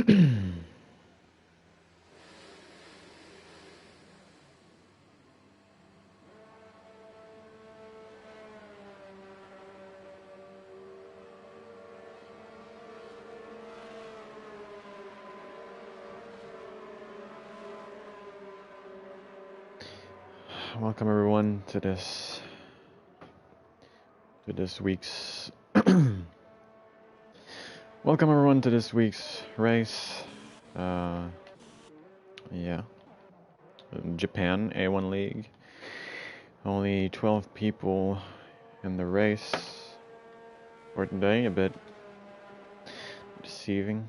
Welcome everyone to this week's welcome everyone to this week's race. Yeah, Japan A1 League. Only 12 people in the race for today. A bit deceiving.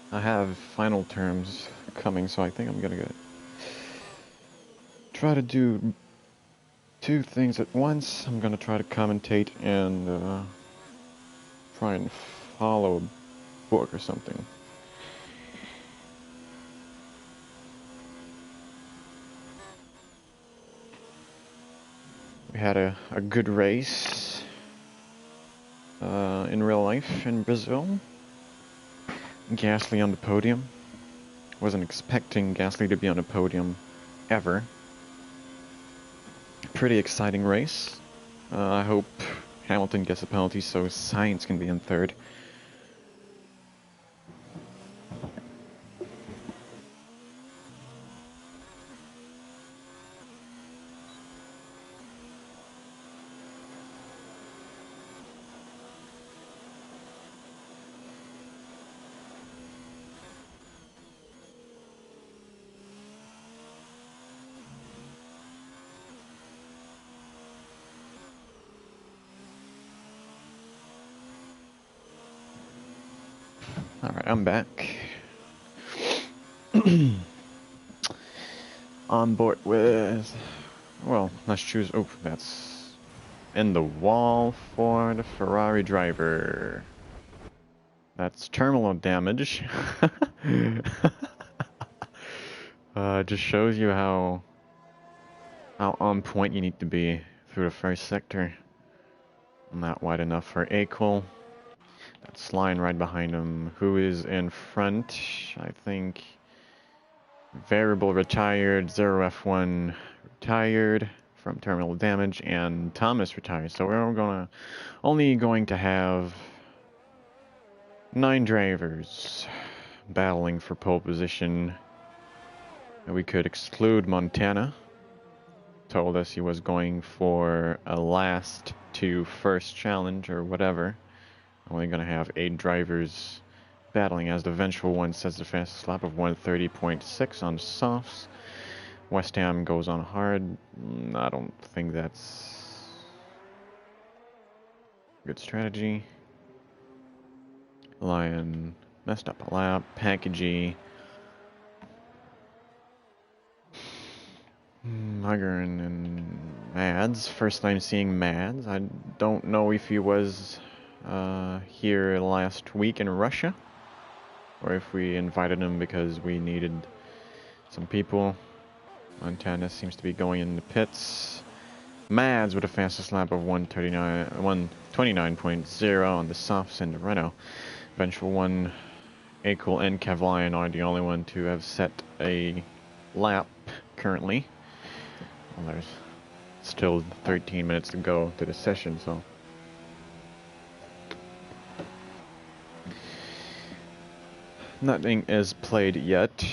I have final terms coming, so I think I'm gonna try to do two things at once. I'm gonna try to commentate and try and follow a book or something. We had a good race in real life in Brazil. Gasly on the podium. Wasn't expecting Gasly to be on the podium ever. Pretty exciting race. I hope Hamilton gets a penalty so Sainz can be in third. Alright, I'm back. On board with... Well, let's choose... Oh, that's in the wall for the Ferrari driver. That's terminal damage. Just shows you how on point you need to be through the first sector. Not wide enough for Equal. That's line right behind him. Who is in front? I think Variable retired, 0F1 retired from terminal damage, and Thomas retired. So we're only going to have 9 drivers battling for pole position. We could exclude Montana. Told us he was going for a last to first challenge or whatever. Only going to have 8 drivers battling as the vengeful one sets the fastest lap of 1:30.6 on softs. West Ham goes on hard. I don't think that's a good strategy. Lion messed up a lap. Packagey. Muggerin and Mads. First time seeing Mads. I don't know if he was here last week in Russia, or if we invited him because we needed some people. Montana seems to be going in the pits. Mads with a fastest lap of 1:29.0 on the softs in the Renault. Vengeful One, Equal, and Kevlion are the only one to have set a lap currently. Well, there's still 13 minutes to go to the session, so... Nothing is played yet.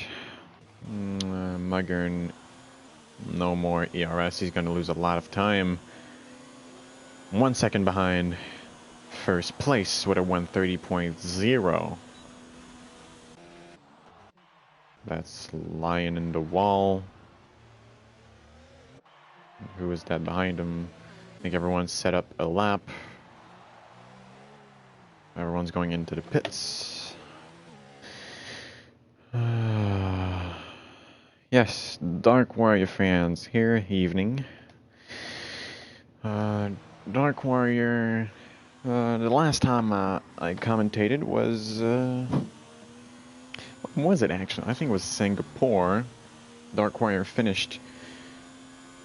Muggern, no more ERS. He's going to lose a lot of time. 1 second behind first place with a 1:30.0. That's Lion in the wall. Who is that behind him? I think everyone's set up a lap. Everyone's going into the pits. Yes, Dark Warrior fans, here evening. Dark Warrior The last time I commentated was, when was it actually? I think it was Singapore. Dark Warrior finished,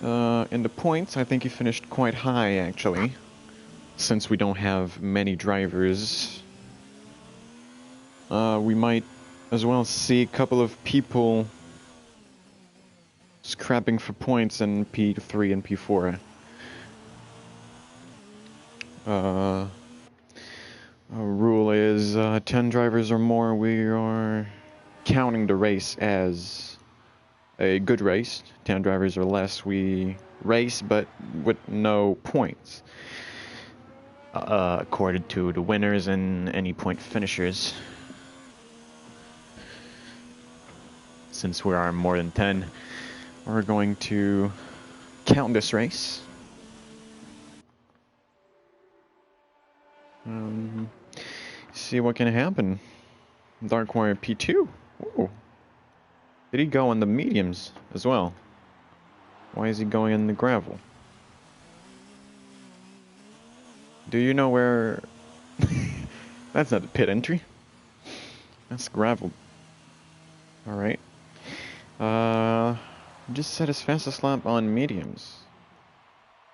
in the points, I think he finished quite high actually, since we don't have many drivers. We might as well see a couple of people scrapping for points in P3 and P4. Rule is 10 drivers or more, we are counting the race as a good race. 10 drivers or less, we race but with no points. According to the winners and any point finishers. Since we are more than 10, we're going to count this race. See what can happen. Dark Warrior P2. Ooh. Did he go in the mediums as well? Why is he going in the gravel? Do you know where... That's not the pit entry. That's gravel. Alright. Just set his fastest lap on mediums.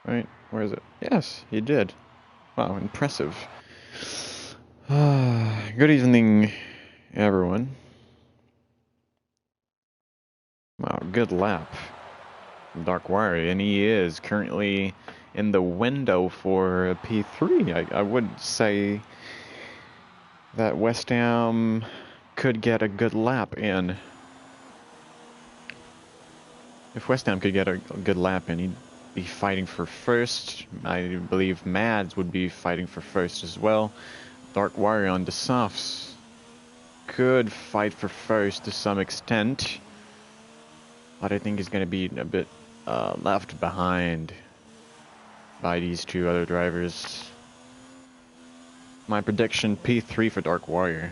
Right? Where is it? Yes, he did. Wow, impressive. Good evening, everyone. Wow, good lap. Dark Warrior, and he is currently in the window for a P3. I would say that West Ham could get a good lap in. If West Ham could get a good lap in, he'd be fighting for first. I believe Mads would be fighting for first as well. Dark Warrior on the softs could fight for first to some extent, but I think he's going to be a bit left behind by these two other drivers. My prediction, P3 for Dark Warrior.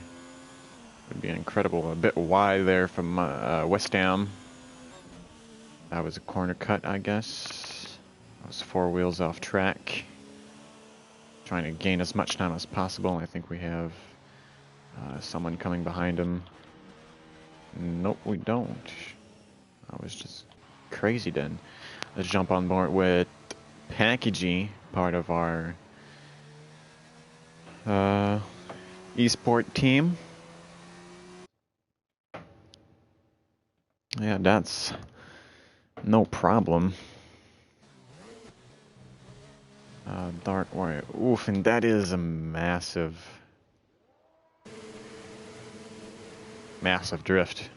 Would be incredible. A bit wide there from West Ham. That was a corner cut, I guess. That was 4 wheels off track. Trying to gain as much time as possible. I think we have someone coming behind him. Nope, we don't. That was just crazy then. Let's jump on board with Packagey, part of our esport team. Yeah, that's no problem. Dark Warrior. Oof, and that is a massive drift.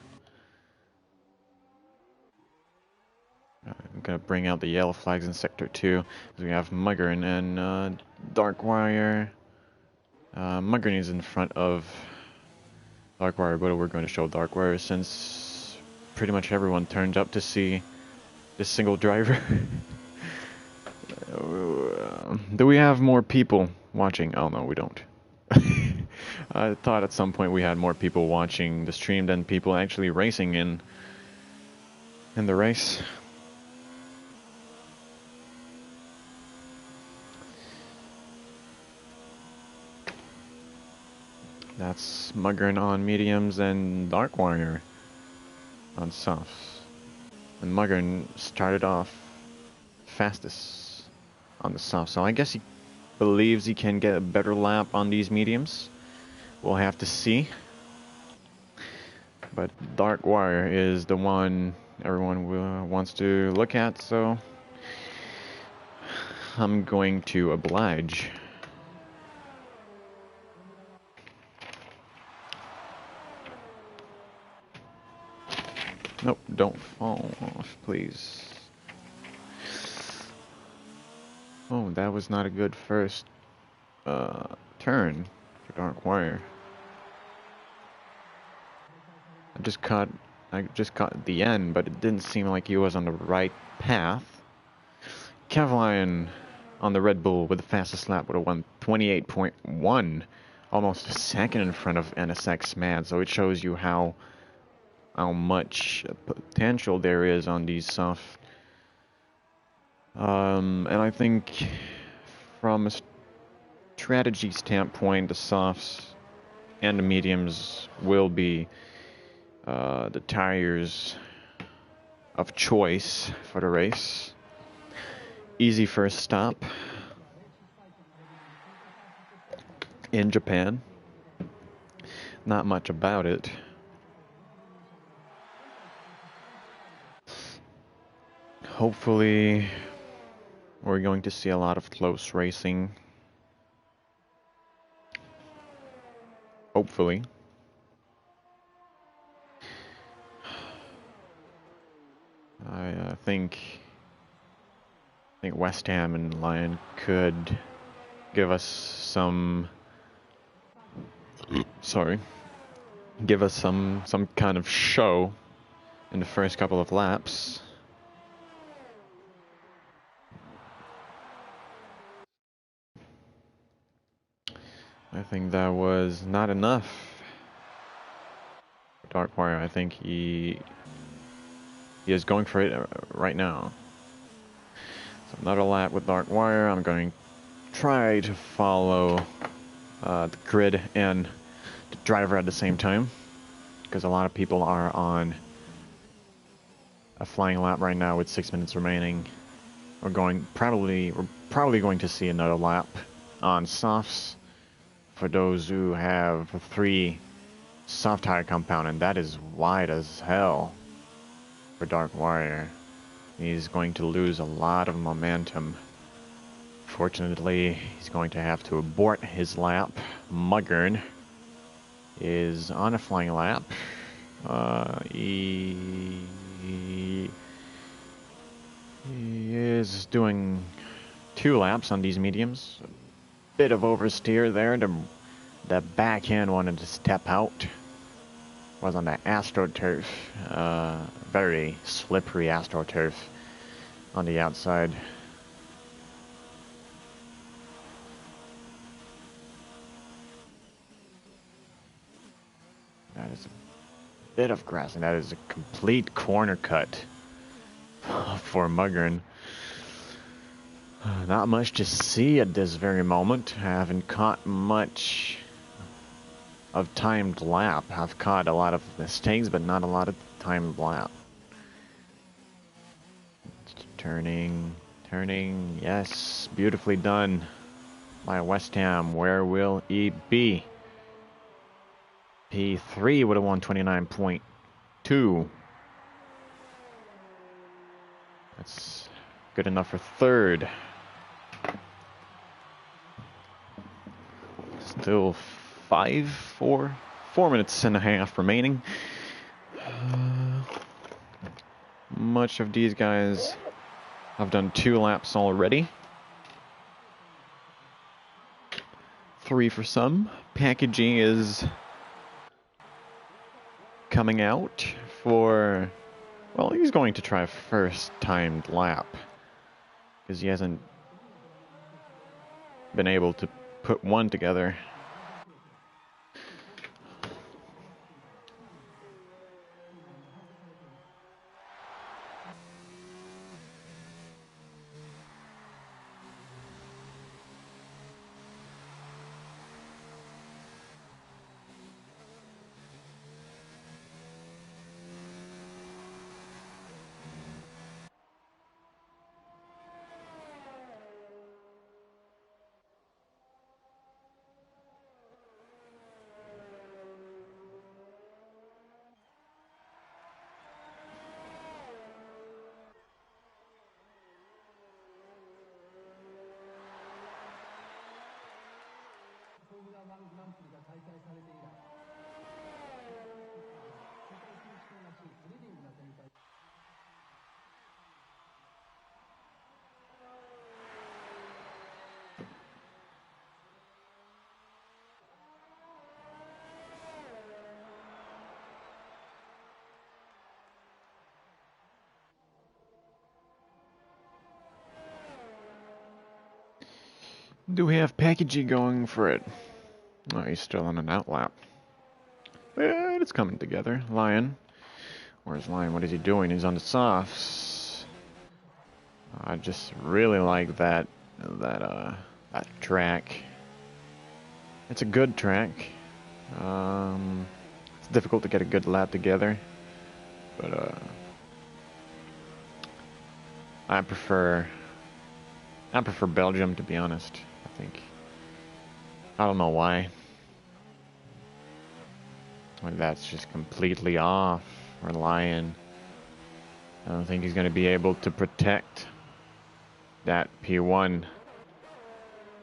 I'm gonna bring out the yellow flags in Sector 2. We have Muggern and Dark Warrior. Muggern is in front of Dark Warrior, but we're going to show Dark Warrior since pretty much everyone turned up to see this single driver. Do we have more people watching? Oh no, we don't. I thought at some point we had more people watching the stream than people actually racing in the race. That's Muggern on mediums and Dark Warrior on softs. And Muggern started off fastest on the soft, so I guess he believes he can get a better lap on these mediums. We'll have to see. But Dark Warrior is the one everyone wants to look at, so I'm going to oblige. Nope, don't fall off, please. Oh, that was not a good first turn for Dark Warrior. I just caught the end, but it didn't seem like he was on the right path. Kevlion on the Red Bull with the fastest lap would have won 28.1, almost a second in front of NSX Mad. So it shows you how much potential there is on these soft. And I think from a strategy standpoint, the softs and the mediums will be the tires of choice for the race. Easy first stop in Japan. Not much about it. Hopefully, we're going to see a lot of close racing. Hopefully. I think West Ham and Lyon could give us some some kind of show in the first couple of laps. I think that was not enough. Dark Warrior, I think he is going for it right now. So another lap with Dark Wire. I'm going to try to follow the grid and the driver at the same time, because a lot of people are on a flying lap right now with 6 minutes remaining. We're probably going to see another lap on softs for those who have 3 soft tire compound, and that is wide as hell for Dark Warrior. He's going to lose a lot of momentum. Fortunately, he's going to have to abort his lap. Muggern is on a flying lap. He is doing 2 laps on these mediums. A bit of oversteer there. The backhand wanted to step out. Was on the AstroTurf. Very slippery AstroTurf on the outside. That is a bit of grass, and that is a complete corner cut for Muggern. Not much to see at this very moment. I haven't caught much of timed lap. I've caught a lot of mistakes, but not a lot of timed lap. Turning, yes, beautifully done by West Ham. Where will he be? P3 would have won 29.2. That's good enough for third. Still 4 minutes and a half remaining. Much of these guys have done 2 laps already. 3 for some. Packaging is coming out for, well, he's going to try a first timed lap, because he hasn't been able to put one together. Do we have packaging going for it? Oh, he's still on an outlap. But it's coming together. Lion. Where's Lion? What is he doing? He's on the softs. I just really like that track. It's a good track. It's difficult to get a good lap together, but I prefer Belgium, to be honest. I think I don't know why. That's just completely off. Relying. I don't think he's going to be able to protect that P1.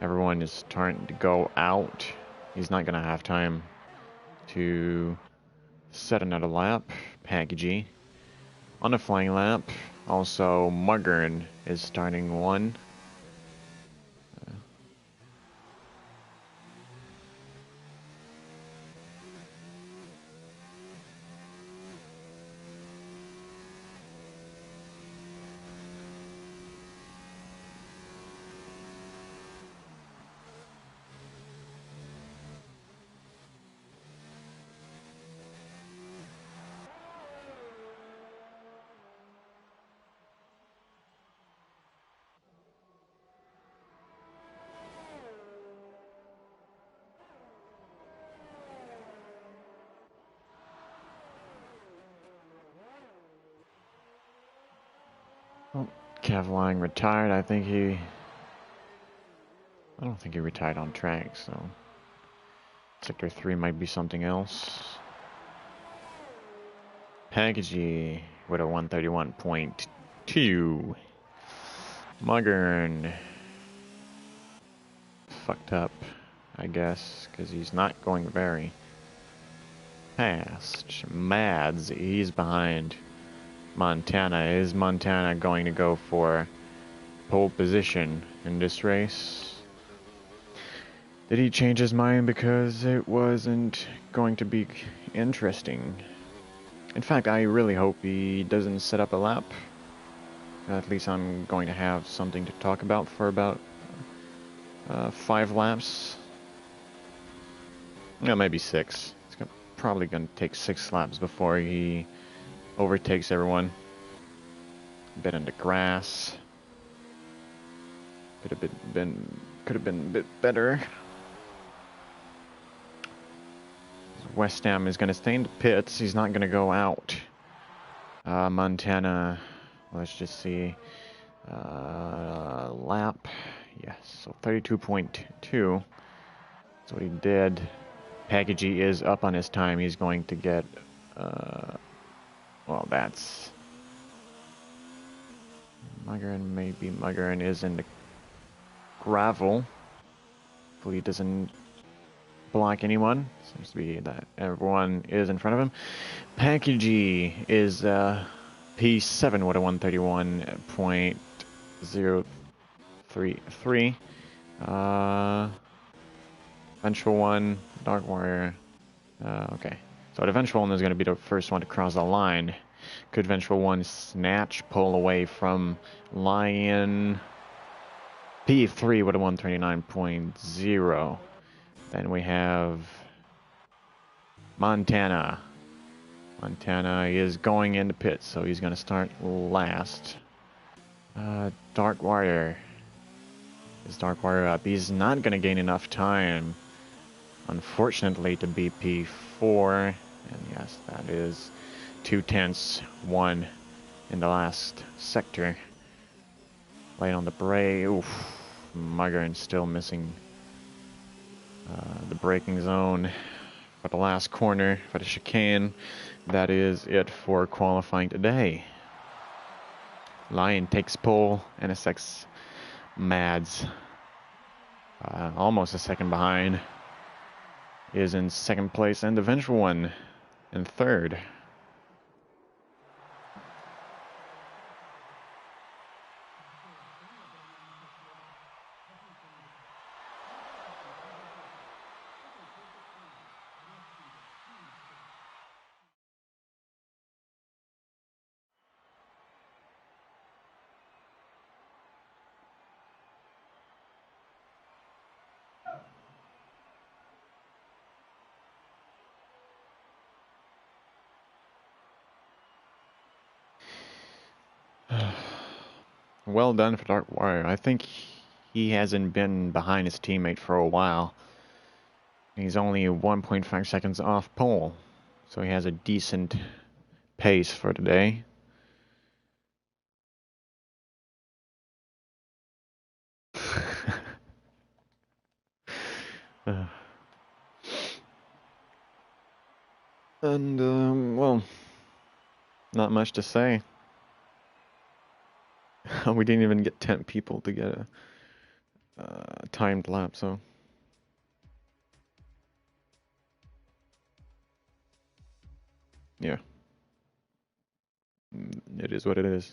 Everyone is starting to go out. He's not going to have time to set another lap. Packagey on a flying lap. Also, Muggern is starting one. Well, Cavline retired. I don't think he retired on track, so Sector 3 might be something else. Packagey with a 131.2. Muggern fucked up, I guess, because he's not going very fast. Mads, he's behind Montana. Is Montana going to go for pole position in this race? Did he change his mind because it wasn't going to be interesting? In fact, I really hope he doesn't set up a lap. At least I'm going to have something to talk about for about 5 laps. No, maybe 6. It's probably going to take 6 laps before he overtakes everyone. A bit in the grass. Could have been a bit better. West Ham is going to stay in the pits. He's not going to go out. Montana, let's just see. Lap. Yes, so 32.2. That's what he did. Packagey is up on his time. He's going to get... well, that's... Muggern is in the gravel. Hopefully he doesn't block anyone. Seems to be that everyone is in front of him. Packagey is P7 with a 131.033. Eventual one, Dark Warrior. Okay. So the eventual one is going to be the first one to cross the line. Could eventual one snatch pole away from Lion? P3 with a 139.0. Then we have Montana. Montana is going into pits, so he's going to start last. Dark Warrior. Is Dark Warrior up? He's not going to gain enough time, unfortunately, to be P4. And yes, that is 2/10, 1 in the last sector. Late on the brake. Oof. Muggern still missing the braking zone for the last corner for the chicane. That is it for qualifying today. Lion takes pole, NSX Mads, almost a second behind, is in second place, and the eventual one in third. Well done for Dark Warrior. I think he hasn't been behind his teammate for a while. He's only 1.5 seconds off pole, so he has a decent pace for today. And well, not much to say. We didn't even get 10 people to get a timed lap, so. Yeah. It is what it is.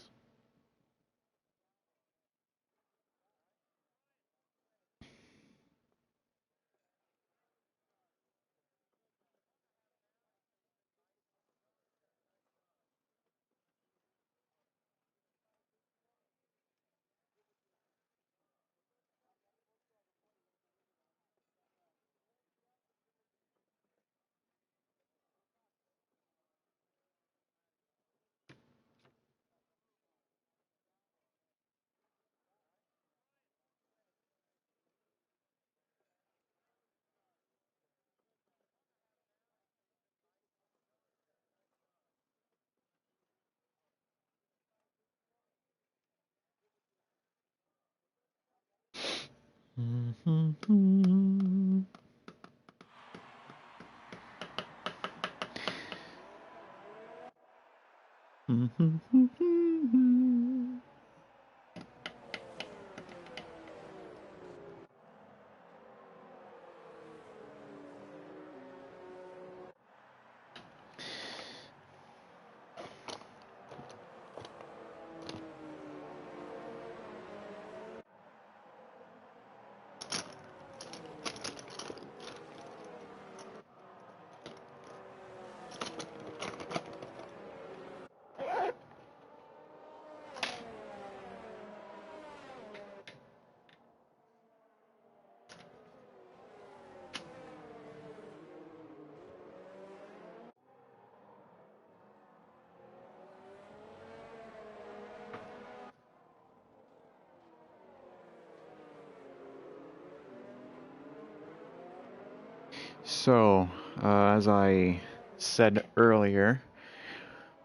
So, as I said earlier,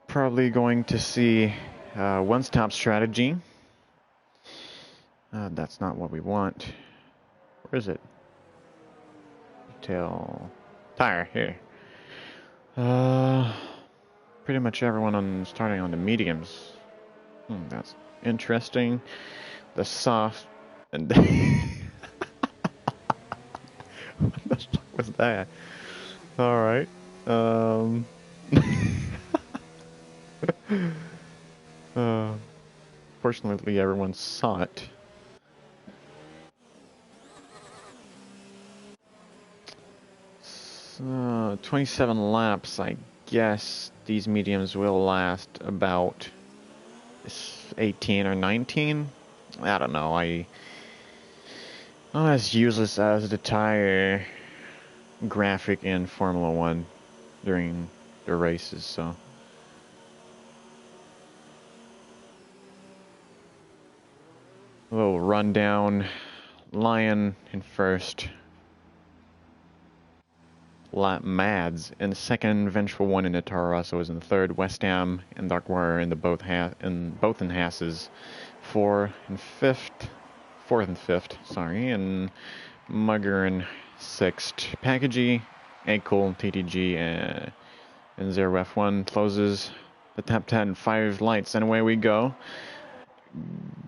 probably going to see one-stop strategy. That's not what we want. Where is it? Tail tire here. Pretty much everyone on starting on the mediums. That's interesting. The soft and what the fuck was that? All right. Uh, Fortunately, everyone saw it. 27 laps. I guess these mediums will last about 18 or 19. I don't know. I'm as useless as the tire graphic in Formula One during the races, so. A little rundown. Lion in first. Mads in the second. Vengeful One in the Toro Rosso is in the third. West Ham and Darkwire in the both in Hasses. Fourth and fifth. Sorry, and Mugger in sixth. Packagey, Cool, TTG, and Zero F1 closes the top 10. 5 lights, and away we go.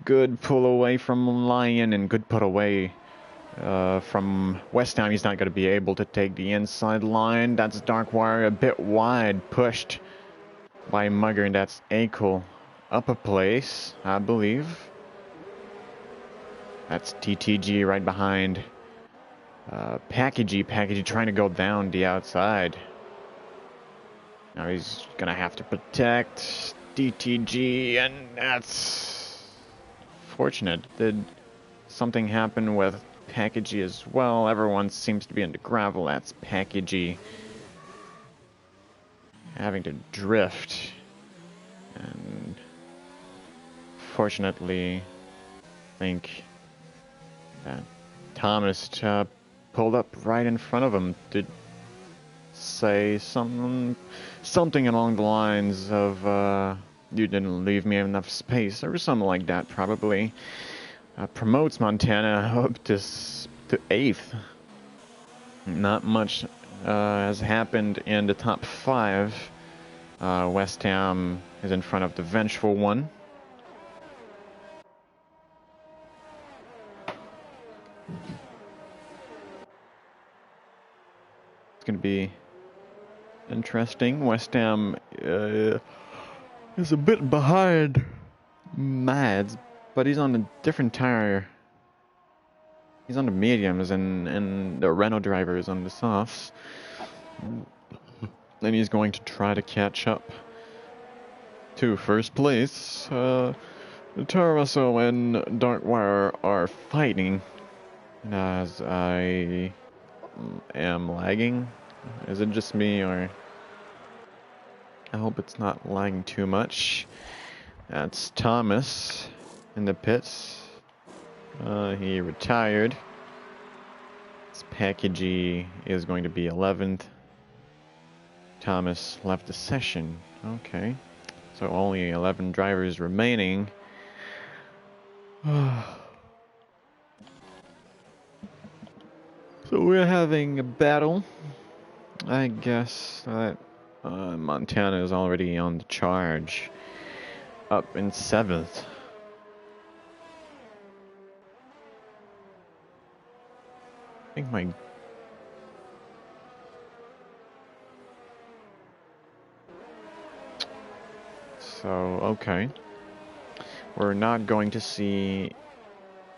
Good pull away from Lion and good put away from West Ham. He's not going to be able to take the inside line. That's Darkwire a bit wide, pushed by Mugger, and that's Cool up a place, I believe. That's TTG right behind Packagey trying to go down the outside. Now he's gonna have to protect DTG, and that's fortunate. Did something happen with Packagey as well? Everyone seems to be into gravel. That's Packagey having to drift, and fortunately, I think that Thomas pulled up right in front of him to say something along the lines of, you didn't leave me enough space, or something like that, probably. Promotes Montana up to 8th. Not much has happened in the top 5. West Ham is in front of the Vengeful One. It's going to be interesting. West Ham is a bit behind Mads, but he's on a different tire. He's on the mediums, and the Renault driver is on the softs. And he's going to try to catch up to first place. Toro Rosso and Darkwire are fighting. As I am lagging. Is it just me, or... I hope it's not lagging too much. That's Thomas in the pits. He retired. His packagee is going to be 11th. Thomas left the session. Okay. So only 11 drivers remaining. So we're having a battle. I guess that Montana is already on the charge. Up in 7th. I think my... So, okay. We're not going to see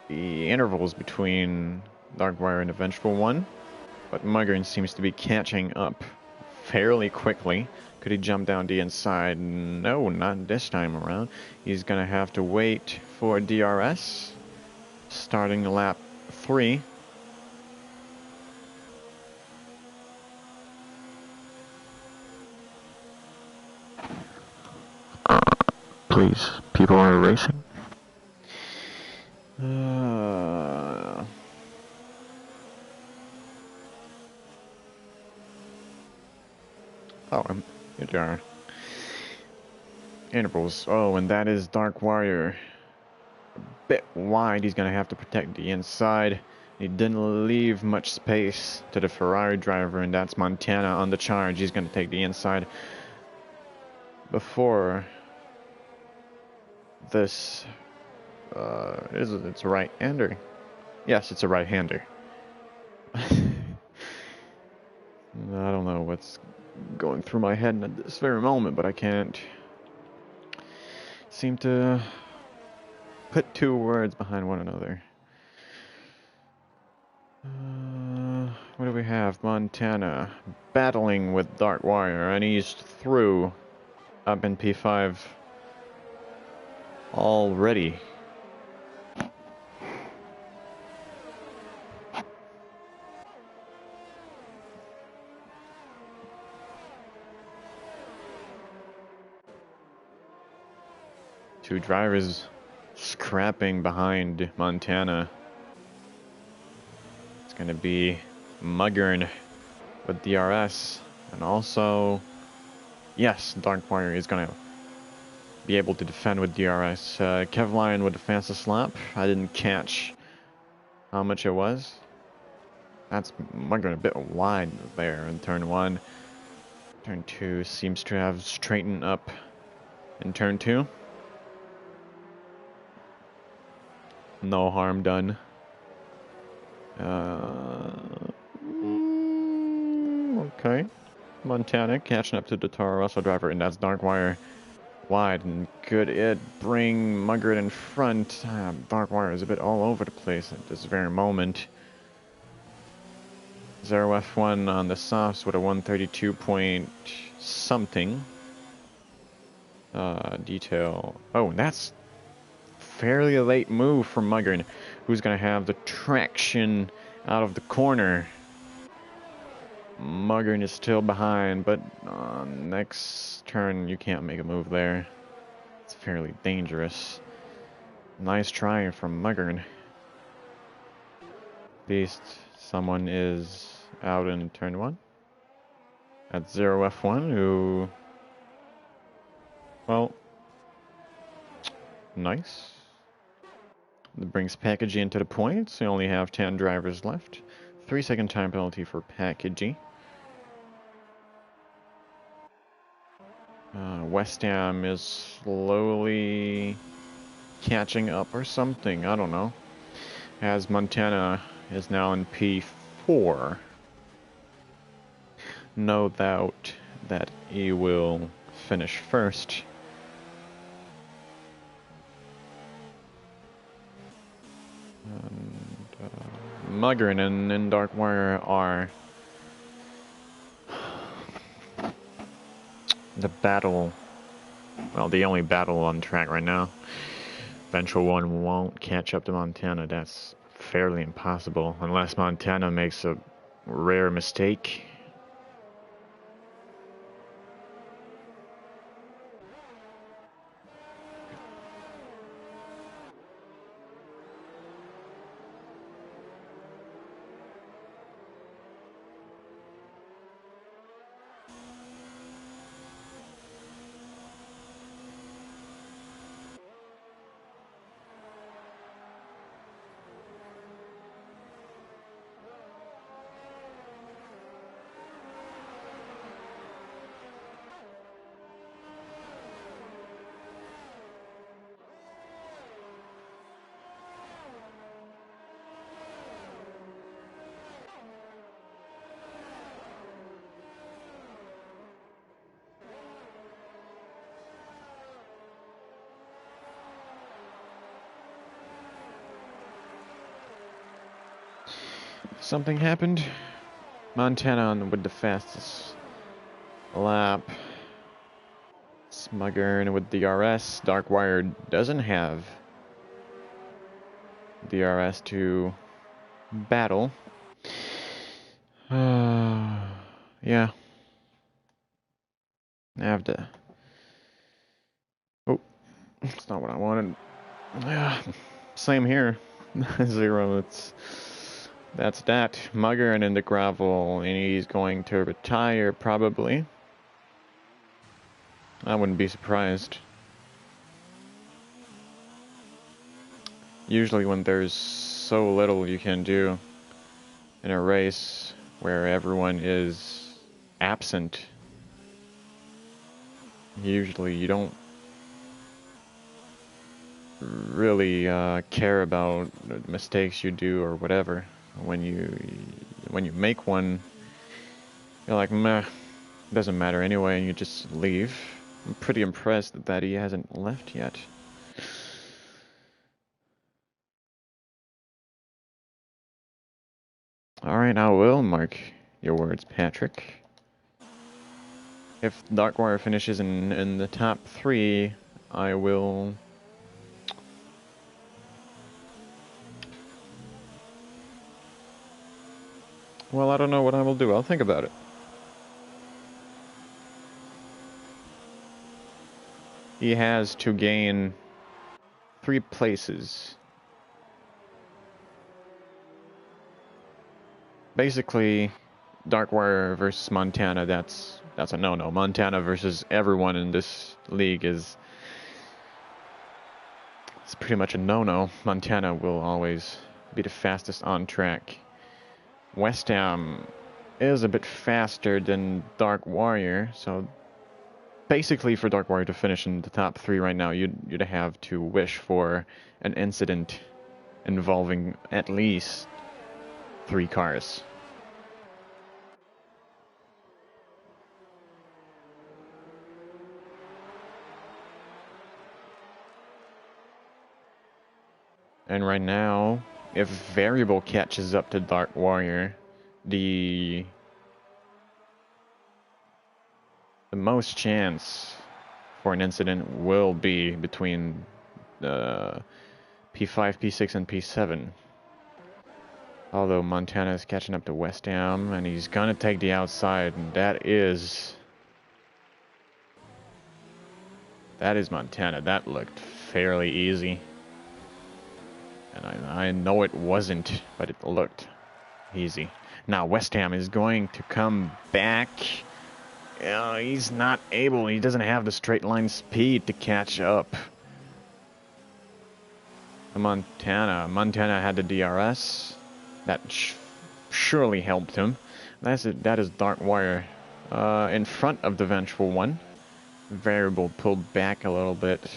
the intervals between Darkwire and the Vengeful One, but Muggern seems to be catching up fairly quickly. Could he jump down the inside? No, not this time around. He's gonna have to wait for DRS, starting lap 3. Please, people are racing. Here they are. Intervals. Oh, and that is Darkwire. A bit wide. He's gonna have to protect the inside. He didn't leave much space to the Ferrari driver, and that's Montana on the charge. He's gonna take the inside. Before this, it's a right-hander. Yes, it's a right-hander. I don't know what's going through my head at this very moment, but I can't seem to put two words behind one another. What do we have? Montana battling with Darkwire, and he's through up in P5 already. Two drivers scrapping behind Montana. It's going to be Muggern with DRS. And also, yes, Darkwire is going to be able to defend with DRS. Kevline with the fastest lap. I didn't catch how much it was. That's Muggern a bit wide there in turn 1. Turn 2 seems to have straightened up in turn 2. No harm done. Okay. Montana catching up to the Toro Rosso driver, and that's Darkwire wide. And could it bring Muggert in front? Darkwire is a bit all over the place at this very moment. 0F1 on the softs with a 132 point something. Detail. Oh, that's fairly a late move from Muggern, who's going to have the traction out of the corner. Muggern is still behind, but next turn you can't make a move there. It's fairly dangerous. Nice try from Muggern. At least Someone is out in turn 1. At 0F1, who... Well... Nice. That brings Packagey into the points. We only have 10 drivers left. 3-second time penalty for Packagey. West Ham is slowly catching up or something, I don't know. As Montana is now in P4. No doubt that he will finish first. And Muggern and Darkwire are the battle, well, the only battle on track right now. Ventral 1 won't catch up to Montana. That's fairly impossible unless Montana makes a rare mistake. Something happened. Montana with the fastest lap. Smuggern with DRS. Darkwire doesn't have DRS to battle. Yeah. I have to... Oh, that's not what I wanted. Same here. 0, that's that. Muggern in the gravel, and he's going to retire, probably. I wouldn't be surprised. Usually when there's so little you can do in a race where everyone is absent, usually you don't really care about the mistakes you do or whatever. When you make one, you're like, meh, doesn't matter anyway, and you just leave. I'm pretty impressed that he hasn't left yet. Alright, I will mark your words, Patrick. If Darkwire finishes in the top 3, I will... Well, I don't know what I will do. I'll think about it. He has to gain 3 places. Basically, Darkwire versus Montana, that's a no-no. Montana versus everyone in this league is... It's pretty much a no-no. Montana will always be the fastest on track. West Ham is a bit faster than Dark Warrior, so basically for Dark Warrior to finish in the top 3 right now, you'd have to wish for an incident involving at least 3 cars. And right now, if Variable catches up to Dark Warrior, the most chance for an incident will be between P5, P6, and P7. Although Montana is catching up to West Ham, and he's gonna take the outside, and that is Montana. That looked fairly easy. And I know it wasn't, but it looked Easy. Now West Ham is going to come back. He's not able. He doesn't have the straight line speed to catch up. Montana had the DRS. That surely helped him. That is Dark Wire in front of the Vengeful One. Variable pulled back a little bit.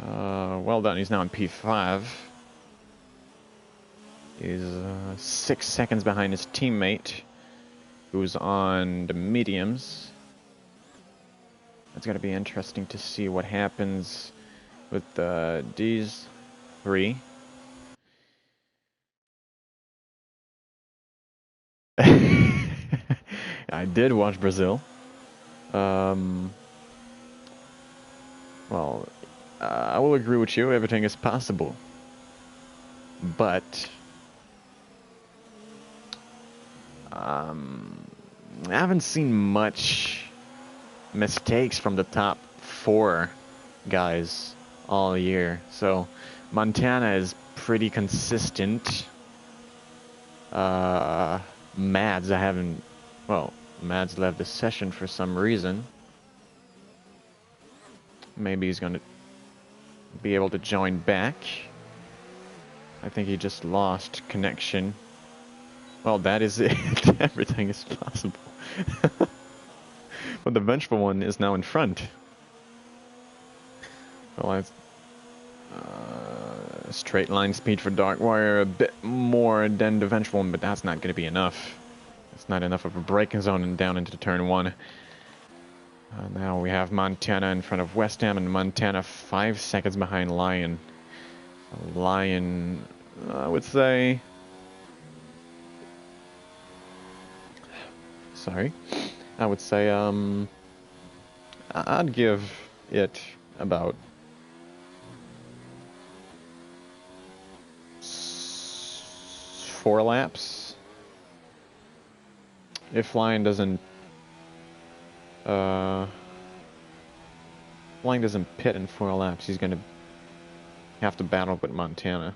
Well done. He's now in P5. He's 6 seconds behind his teammate, who's on the mediums. It's going to be interesting to see what happens with these three. I did watch Brazil. Well, I will agree with you. Everything is possible. But I haven't seen much mistakes from the top 4 guys all year. So Montana is pretty consistent. Mads, Mads left the session for some reason. Maybe he's going to be able to join back. I think he just lost connection. Well, that is it. Everything is possible. But the Vengeful One is now in front. Well, straight line speed for Dark Wire, a bit more than the Vengeful One, but that's not going to be enough. It's not enough of a braking zone and down into turn 1. Now we have Montana in front of West Ham, and Montana 5 seconds behind Lion. Lion, I would say... Sorry. I would say, I'd give it about 4 laps. If Lion doesn't pit in 4 laps, he's gonna have to battle with Montana.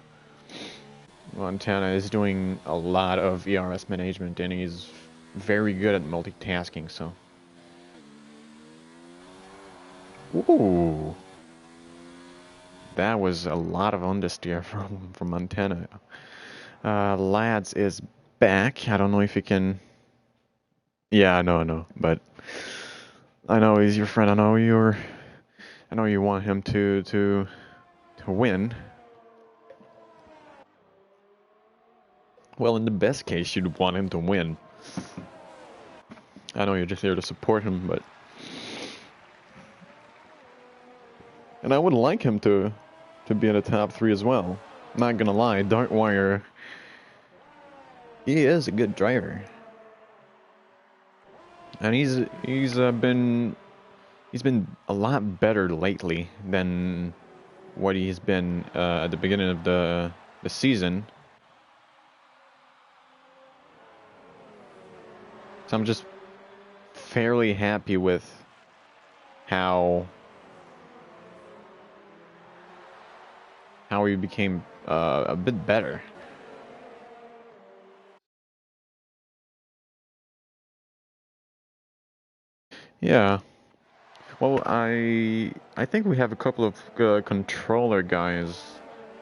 Montana is doing a lot of ERS management, and he's very good at multitasking, so. Ooh. That was a lot of understeer from Montana. Lads is back. I don't know if he can... Yeah, I know, but I know he's your friend. I know you want him to win. Well, in the best case, you'd want him to win. I know you're just here to support him, but... And I would like him to be in the top 3 as well. Not gonna lie, Dark Wire... He is a good driver. And he's been a lot better lately than what he's been at the beginning of the season. So I'm just fairly happy with how he became a bit better. Yeah. Well, I think we have a couple of controller guys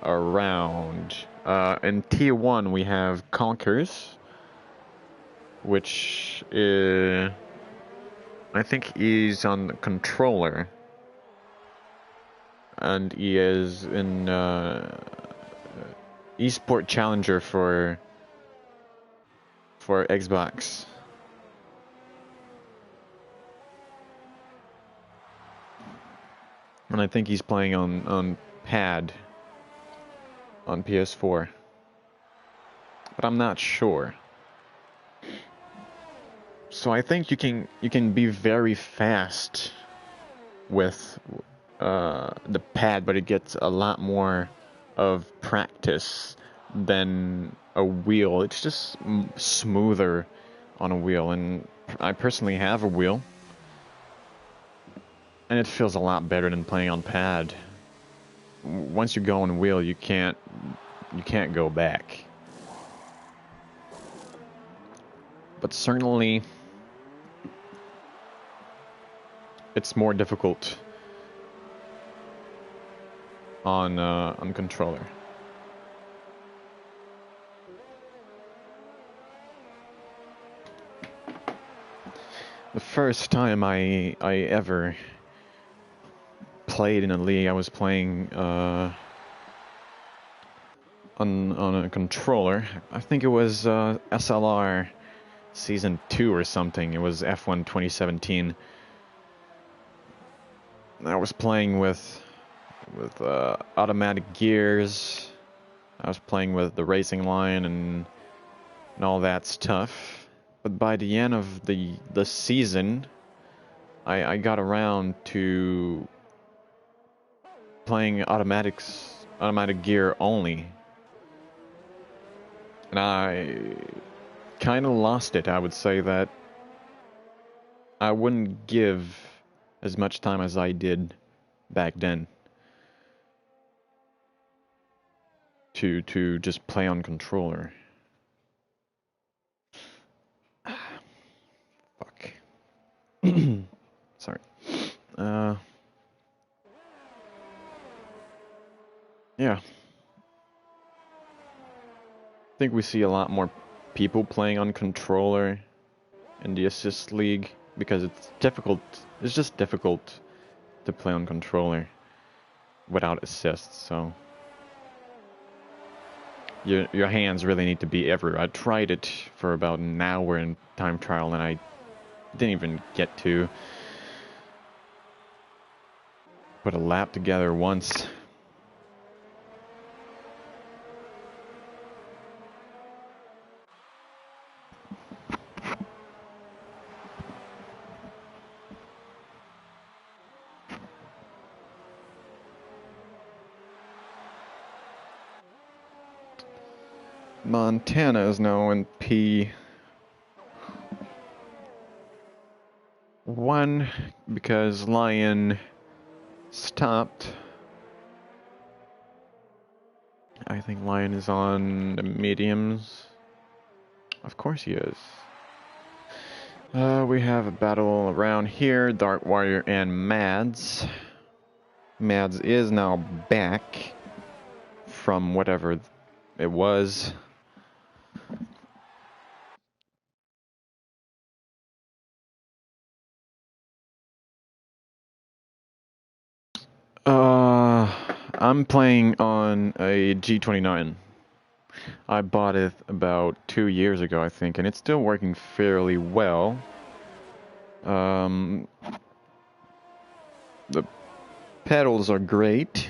around. In T1 we have Conkers, which I think he's on the controller, and he is in eSport Challenger for Xbox. And I think he's playing on pad on PS4, but I'm not sure. So I think you can be very fast with the pad, but it gets a lot more of practice than a wheel. It's just smoother on a wheel, and I personally have a wheel, and it feels a lot better than playing on pad. Once you go on wheel, you can't you can't go back. But certainly, it's more difficult on controller. The first time I ever played in a league, I was playing on a controller. I think it was SLR Season 2 or something. It was F1 2017. I was playing with automatic gears. I was playing with the racing line and all that stuff. But by the end of the season, I got around to playing automatic gear only. And I kind of lost it. I would say that I wouldn't give as much time as I did back then to just play on controller. Fuck. Sorry. Yeah. I think we see a lot more people playing on controller in the assist league because it's difficult. It's just difficult to play on controller without assists. So your hands really need to be everywhere. I tried it for about an hour in time trial and I didn't even get to put a lap together once. Montana is now in P1 because Lion stopped. I think Lion is on the mediums. Of course he is. We have a battle around here, Dark Warrior and Mads. Mads is now back from whatever it was. I'm playing on a G29. I bought it about 2 years ago, I think, and it's still working fairly well. The pedals are great.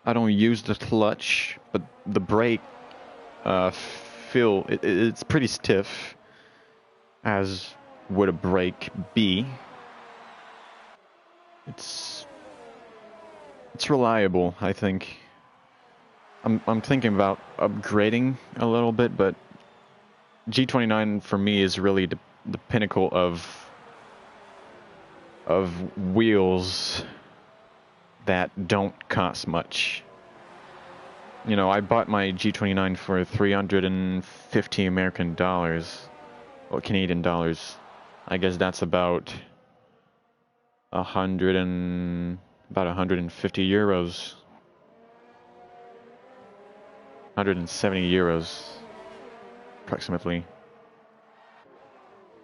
I don't use the clutch, but the brake it's pretty stiff, as would a brake be. It's reliable, I think. I'm thinking about upgrading a little bit, but G29 for me is really the pinnacle of wheels that don't cost much. You know, I bought my G29 for 350 American dollars, or Canadian dollars. I guess that's about 150 euros. 170 euros, approximately.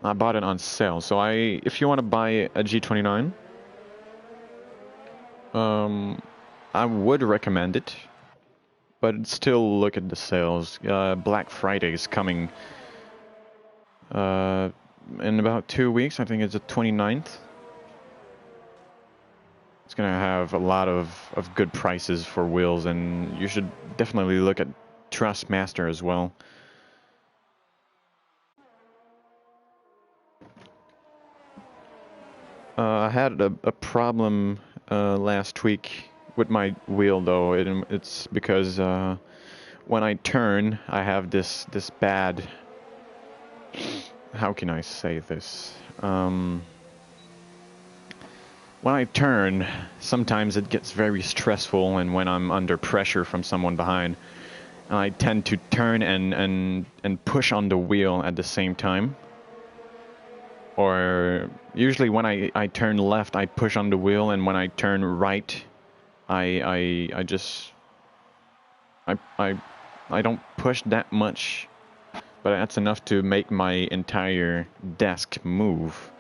I bought it on sale, so if you want to buy a G29, I would recommend it, but still look at the sales. Black Friday is coming in about 2 weeks. I think it's the 29th. It's gonna have a lot of good prices for wheels, and you should definitely look at Trustmaster as well. I had a problem last week with my wheel, though. It's because when I turn, I have this bad. How can I say this? when I turn, sometimes it gets very stressful, and when I'm under pressure from someone behind, I tend to turn and push on the wheel at the same time. Or usually when I turn left, I push on the wheel, and when I turn right, I just I don't push that much, but that's enough to make my entire desk move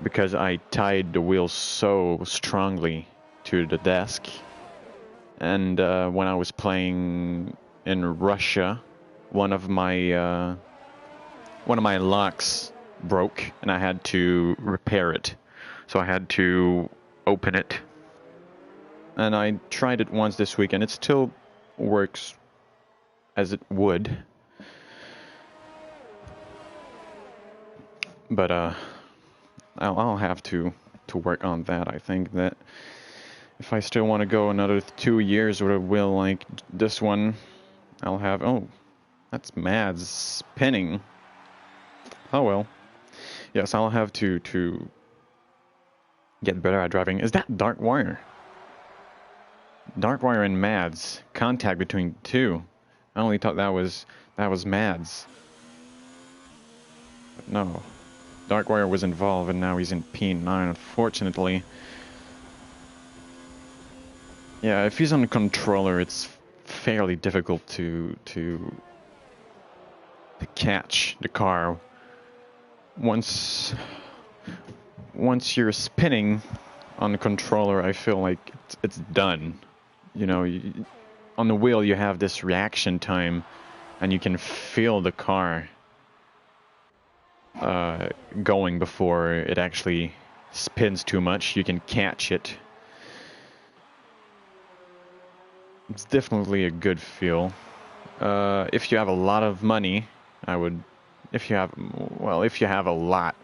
because I tied the wheel so strongly to the desk. And when I was playing in Russia, one of my locks broke, and I had to repair it. So I had to open it, and I tried it once this week, and it still works as it would. But I'll have to work on that. I think that if I still want to go another 2 years with a wheel like this one, I'll have... Oh, that's Mads spinning. Oh well. Yes, I'll have to get better at driving. Is that Dark Wire? Dark Wire and Mads. Contact between two. I only thought that was Mads. But no. Dark Wire was involved, and now he's in P9, unfortunately. Yeah, if he's on the controller, it's fairly difficult to catch the car. Once you're spinning on the controller, I feel like it's done. You know, on the wheel you have this reaction time, and you can feel the car going before it actually spins too much. You can catch it. It's definitely a good feel. If you have a lot of money, I would... If you have a lot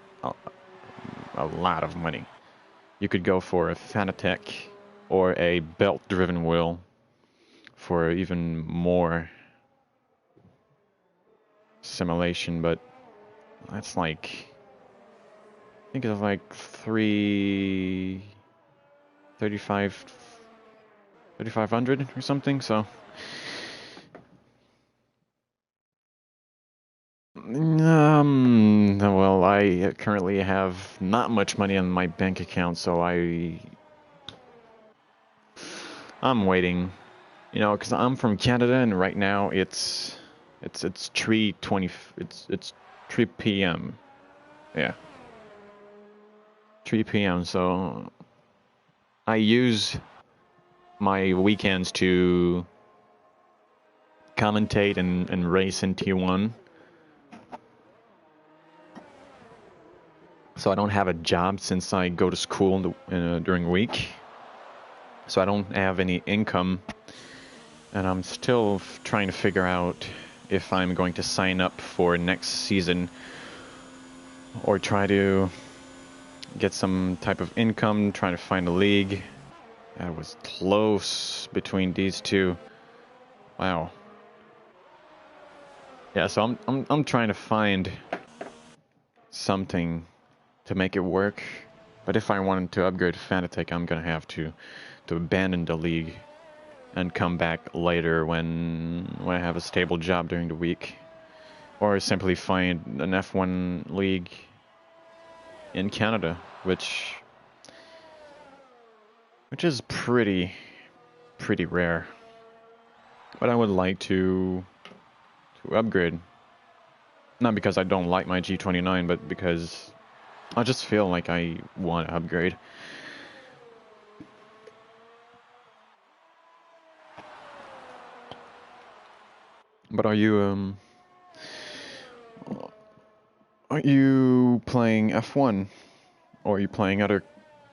of money, you could go for a Fanatec or a belt-driven wheel for even more simulation, but that's like... I think it's like 3,500 or something, so... Well, I currently have not much money on my bank account, so I'm waiting, you know, because I'm from Canada, and right now it's 3:20, it's 3 p.m. Yeah, 3 p.m. So I use my weekends to commentate and race in T1. So I don't have a job since I go to school during the week. So I don't have any income. And I'm still trying to figure out if I'm going to sign up for next season or try to get some type of income, try to find a league. That was close between these two. Wow. Yeah, so I'm trying to find something to make it work, but if I wanted to upgrade Fanatec, I'm gonna have to abandon the league and come back later when I have a stable job during the week, or simply find an F1 league in Canada, which is pretty rare. But I would like to upgrade, not because I don't like my G29, but because I just feel like I want to upgrade. But are you playing F1, or are you playing other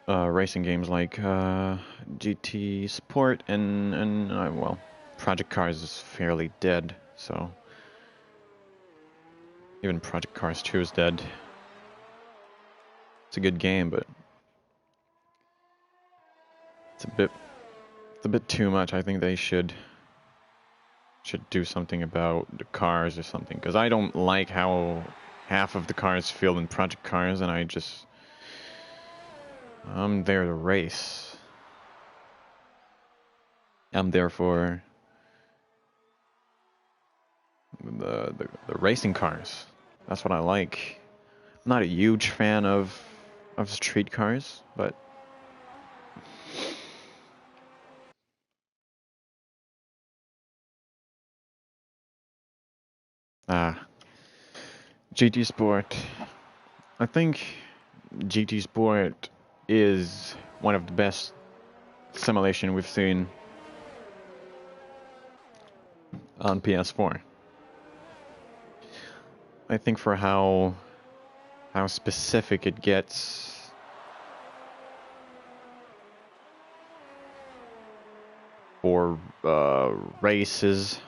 racing games like GT Sport and well, Project Cars is fairly dead, so even Project Cars 2 is dead. It's a good game, but it's a bit too much. I think they should do something about the cars or something, because I don't like how half of the cars feel in Project Cars, and I'm there to race. I'm there for the racing cars. That's what I like. I'm not a huge fan of street cars, but GT Sport. I think GT Sport is one of the best simulation we've seen on PS4. I think for how specific it gets, for races.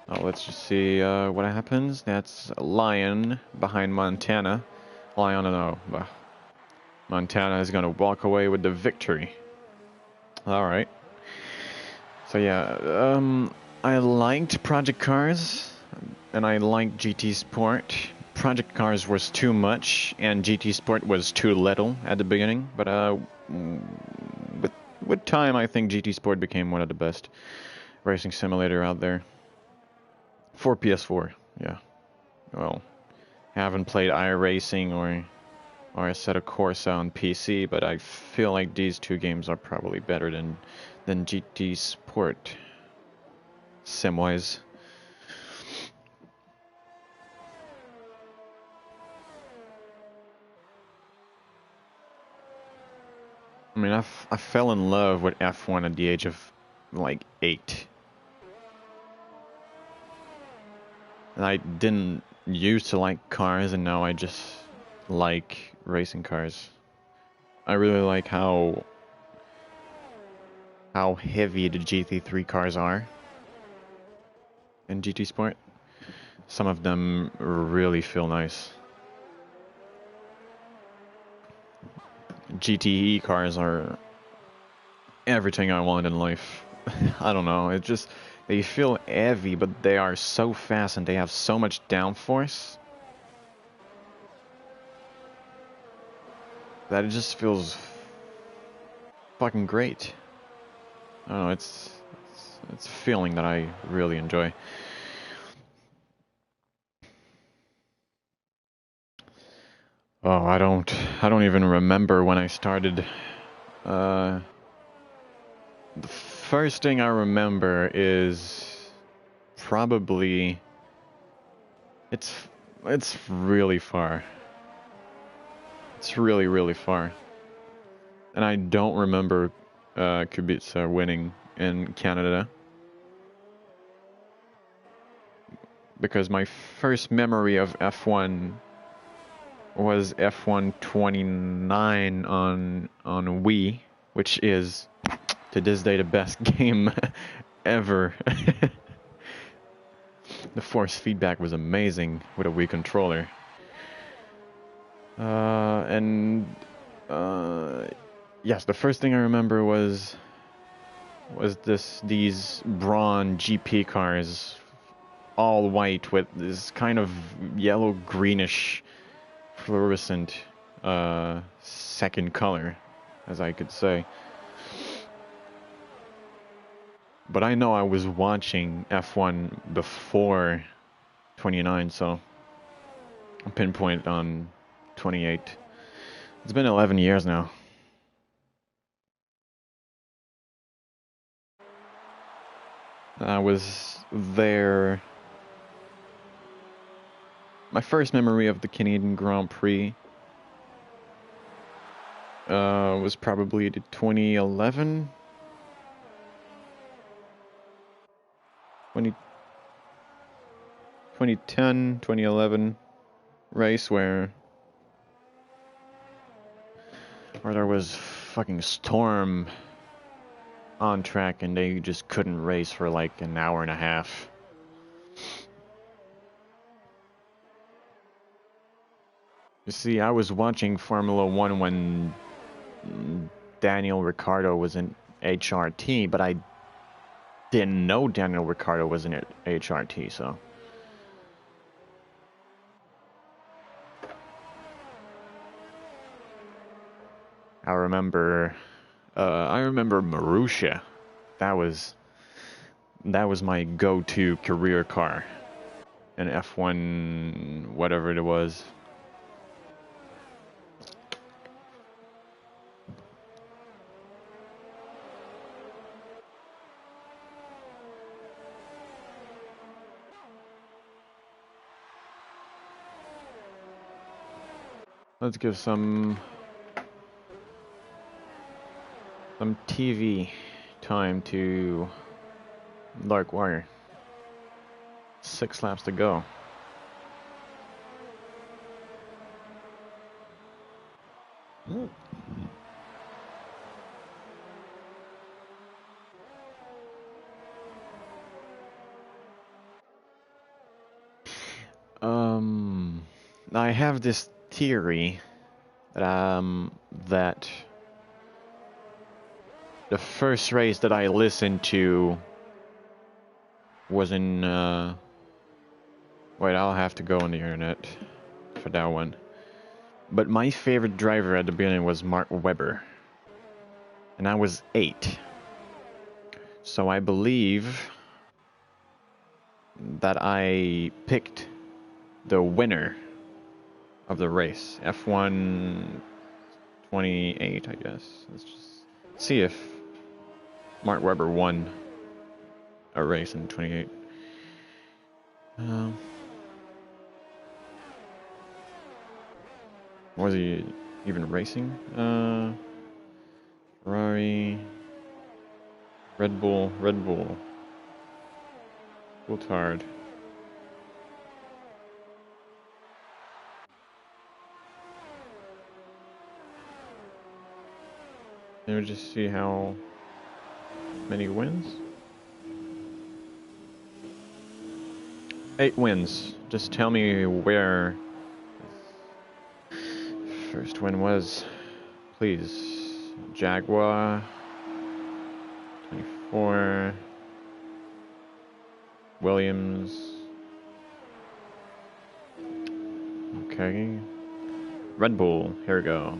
Oh, let's just see what happens. That's Lion behind Montana. Lion, no, Montana is gonna walk away with the victory. All right. So yeah, I liked Project Cars, and I liked GT Sport. Project Cars was too much, and GT Sport was too little at the beginning. But with time, I think GT Sport became one of the best racing simulator out there for PS4. Yeah. Well, I haven't played iRacing or Assetto Corsa on PC, but I feel like these two games are probably better than GT Sport sim-wise. I mean, I fell in love with F1 at the age of like 8. And I didn't used to like cars, and now I just like racing cars. I really like how heavy the GT3 cars are in GT Sport. Some of them really feel nice. GTE cars are everything I want in life. I don't know, it just, they feel heavy, but they are so fast and they have so much downforce that it just feels fucking great. I don't know, it's a feeling that I really enjoy. Oh, I don't even remember when I started. The first thing I remember is probably it's really far. It's really, really far. And I don't remember Kubica winning in Canada. Because my first memory of F1 was F1 29 on Wii, which is to this day the best game ever. The force feedback was amazing with a Wii controller. Yes, the first thing I remember was these Braun GP cars, all white with this kind of yellow greenish fluorescent second color, as I could say. But I know I was watching F1 before 29, so I'll pinpoint on 28. It's been 11 years now. I was there. My first memory of the Canadian Grand Prix was probably the 2011, 2010, 2011 race where there was fucking storm on track and they just couldn't race for like an hour and a half. You see, I was watching Formula 1 when Daniel Ricciardo was in HRT, but I didn't know Daniel Ricciardo was in HRT, so. I remember Marussia. That was my go-to career car. An F1, whatever it was. Let's give some TV time to Dark Wire. 6 laps to go. I have this theory that the first race that I listened to was in wait, I'll have to go on the internet for that one. But my favorite driver at the beginning was Mark Webber. And I was 8. So I believe that I picked the winner of the race. F1 28, I guess. Let's just see if Mark Webber won a race in 28. Was he even racing? Ferrari, Red Bull, Coulthard. Let me just see how many wins. 8 wins. Just tell me where first win was, please. Jaguar, 24. Williams. Okay. Red Bull, here we go.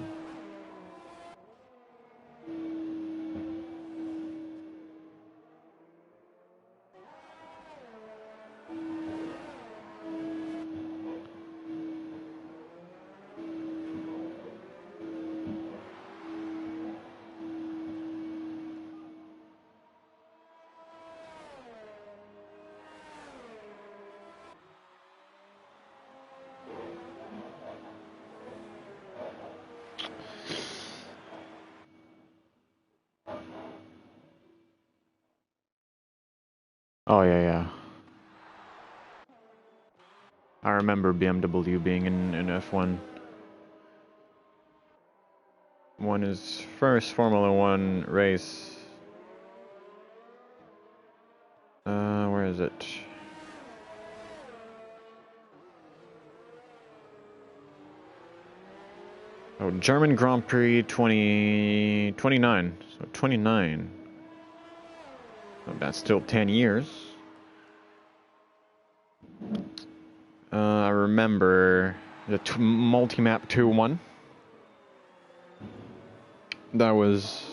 Oh, yeah. I remember BMW being in F1. Won his first Formula One race. Where is it? Oh, German Grand Prix 2029. So 29. Oh, that's still 10 years. I remember the multi-map 2-1. That was...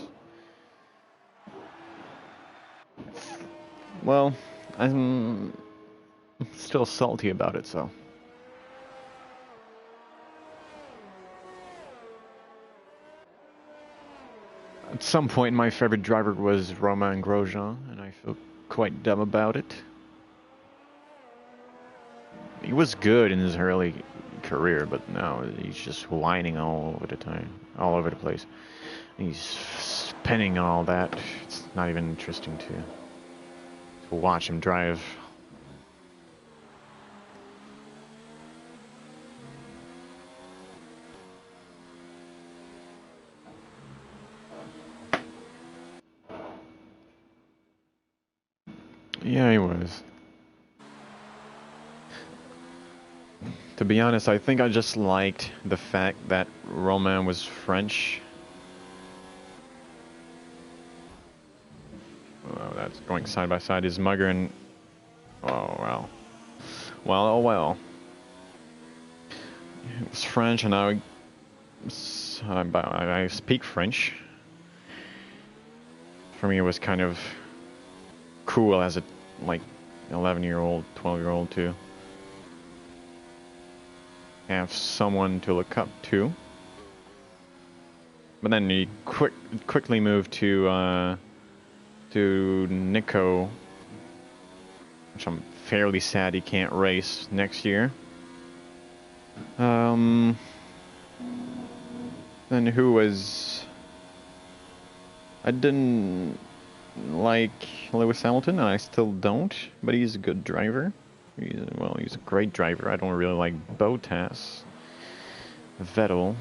Well, I'm still salty about it, so... At some point, my favorite driver was Romain Grosjean, and I feel quite dumb about it. He was good in his early career, but now he's just whining all over the time, all over the place. He's spinning and all that. It's not even interesting to watch him drive. Yeah, he was. To be honest, I think I just liked the fact that Romain was French. Oh, that's going side by side. His mugger and... Oh, well. Well, oh well. It was French, and now because I speak French. For me, it was kind of cool as a like 11-year-old, 12-year-old to have someone to look up to. But then he quickly moved to Nico, which I'm fairly sad he can't race next year. Then who was... I didn't like Lewis Hamilton, and I still don't, but he's a good driver. He's a great driver. I don't really like Bottas. Vettel,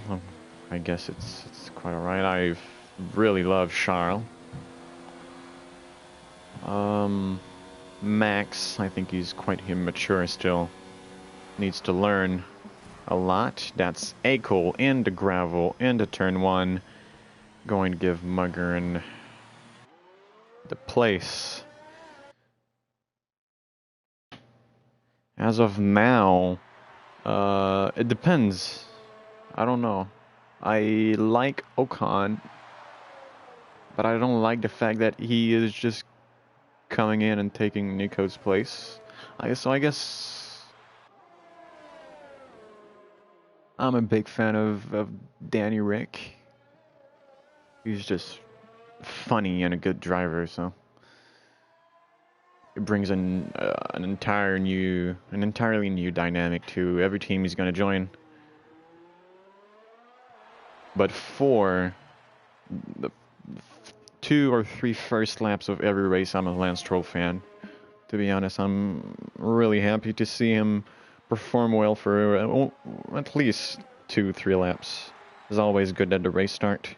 I guess it's quite alright. I really love Charles. Max, I think he's quite immature still. Needs to learn a lot. That's Acol into gravel into turn 1. Going to give Muggerin the place. As of now, it depends. I don't know. I like Ocon, but I don't like the fact that he is just coming in and taking Nico's place. So I guess I'm a big fan of Danny Rick. He's just funny and a good driver, so it brings in an entirely new dynamic to every team he's going to join. But for the 2 or 3 first laps of every race, I'm a Lance Stroll fan. To be honest, I'm really happy to see him perform well for at least 2-3 laps. It's always good at the race start.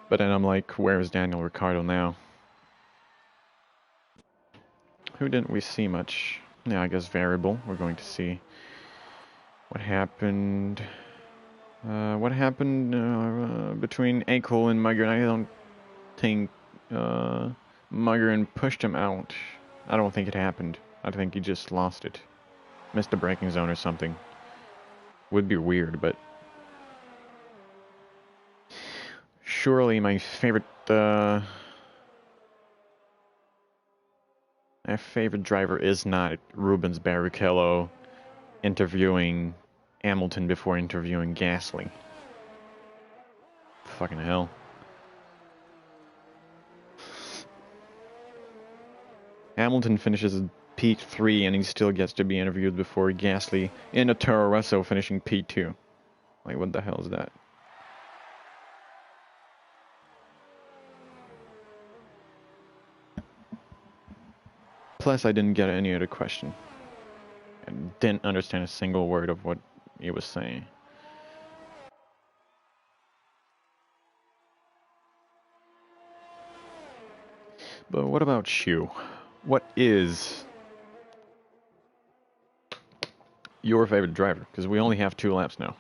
But then I'm like, where's Daniel Ricciardo now? Who didn't we see much? Yeah, I guess variable. We're going to see what happened. What happened between Acol and Muggerin? I don't think Muggerin pushed him out. I don't think it happened. I think he just lost it. Missed the braking zone or something. Would be weird, but... Surely my favorite driver is not Rubens Barrichello interviewing Hamilton before interviewing Gasly. Fucking hell. Hamilton finishes P3 and he still gets to be interviewed before Gasly in a Toro Rosso finishing P2. Like, what the hell is that? Plus, I didn't get any other question. I didn't understand a single word of what he was saying. But what about you? What is your favorite driver? Because we only have 2 laps now.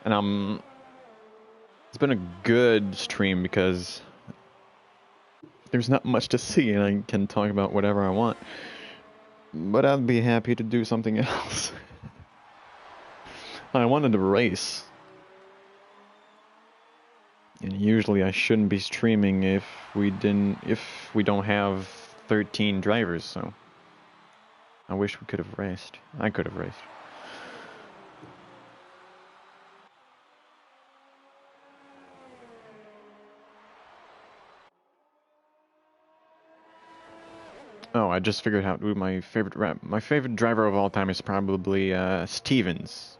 And it's been a good stream because there's not much to see and I can talk about whatever I want. But I'd be happy to do something else. I wanted to race. And usually I shouldn't be streaming if we don't have 13 drivers, so I wish we could have raced. I could have raced. Oh, I just figured out who my favorite driver of all time is probably Stevens.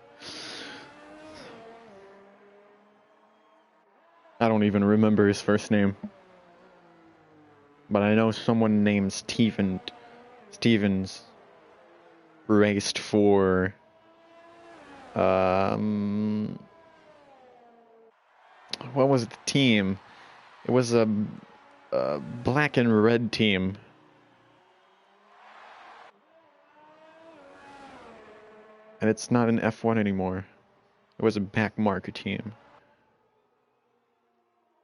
I don't even remember his first name. But I know someone named Stevens raced for what was the team? It was a black and red team. And it's not an F1 anymore. It was a back marker team.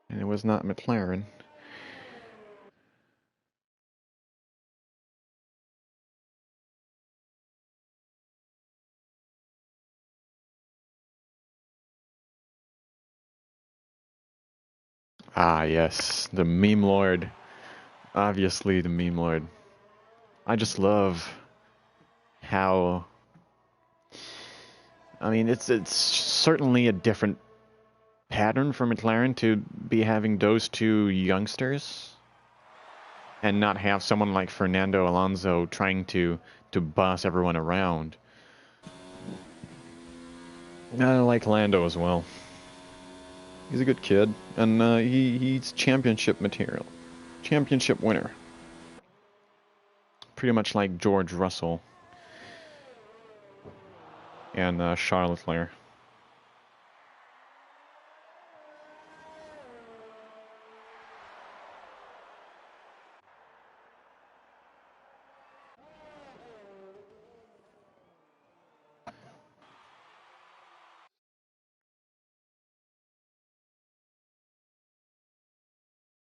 And it was not McLaren. Ah, yes, the meme lord. Obviously, the meme lord. I just love how. I mean, it's certainly a different pattern for McLaren to be having those two youngsters and not have someone like Fernando Alonso trying to boss everyone around. I like Lando as well. He's a good kid, and he's championship material. Championship winner. Pretty much like George Russell and Charles Leclerc.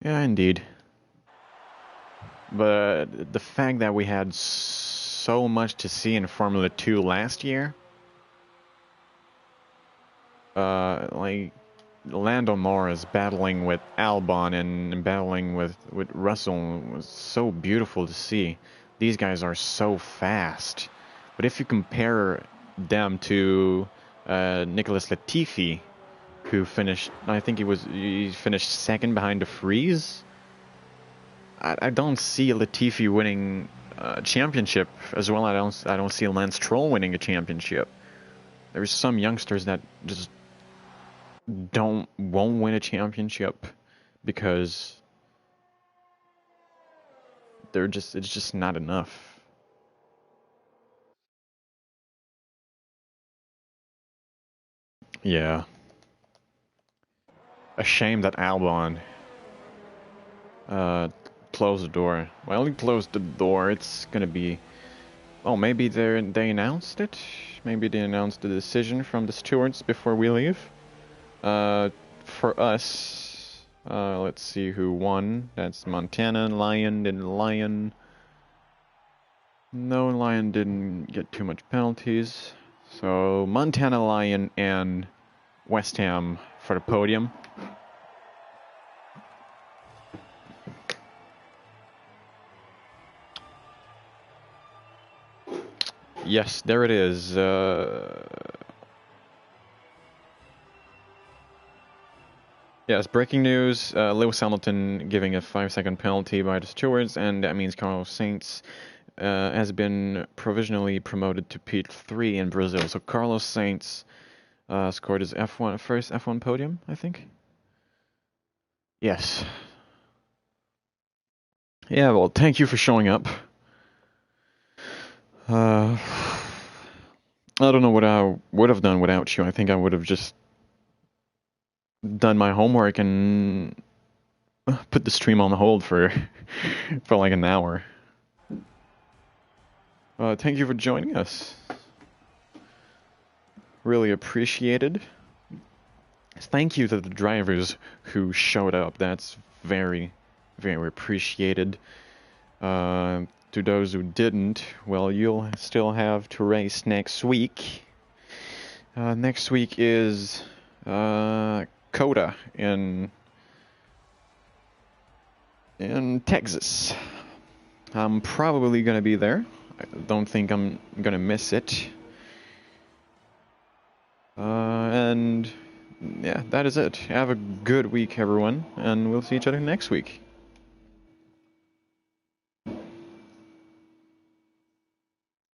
Yeah, indeed. But the fact that we had so much to see in Formula 2 last year, like Lando Norris battling with Albon and battling with Russell was so beautiful to see. These guys are so fast. But if you compare them to Nicholas Latifi, who finished, I think he finished second behind De Vries. I don't see Latifi winning a championship as well. I don't see Lance Stroll winning a championship. There's some youngsters that just won't win a championship because it's just not enough. Yeah. A shame that Albon uh closed the door. Well, he closed the door. It's gonna be. Oh, maybe they announced it. Maybe they announced the decision from the stewards before we leave. For us, let's see who won. That's Montana, Lion, and Lion. No, Lion didn't get too much penalties. So Montana, Lion, and West Ham for the podium. Yes, there it is. Yes, breaking news. Lewis Hamilton giving a 5-second penalty by the stewards, and that means Carlos Sainz has been provisionally promoted to P3 in Brazil. So Carlos Sainz scored his first F1 podium, I think. Yes. Yeah, well, thank you for showing up. I don't know what I would have done without you. I think I would have just done my homework and put the stream on hold for for like an hour. Thank you for joining us. Really appreciated. Thank you to the drivers who showed up. That's very, very appreciated. To those who didn't, well, you'll still have to race next week. Next week is COTA in Texas. I'm probably gonna be there. I don't think I'm gonna miss it. And yeah, that is it. Have a good week, everyone, and we'll see each other next week.